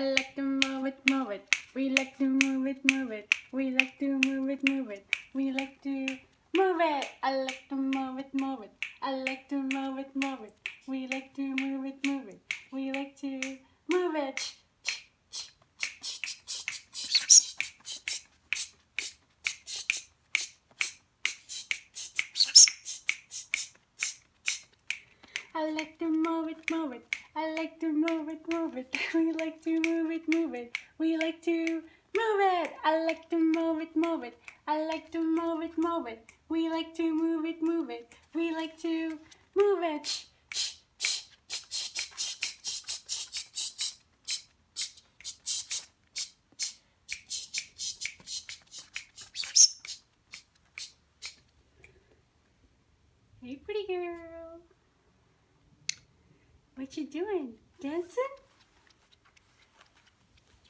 I like to move it, move it. We like to move it, move it. We like to move it, move it. We like to move it. I like to move it, move it. I like to move it, move it. We like to move it, move it. We like to move it. I like to move it, move it. I like to move it, move it. We like to move it, move it. We like to move it. I like to move it, move it. I like to move it, move it. We like to move it, move it. We like to move it. Hey, pretty girl. What you doing? Dancing?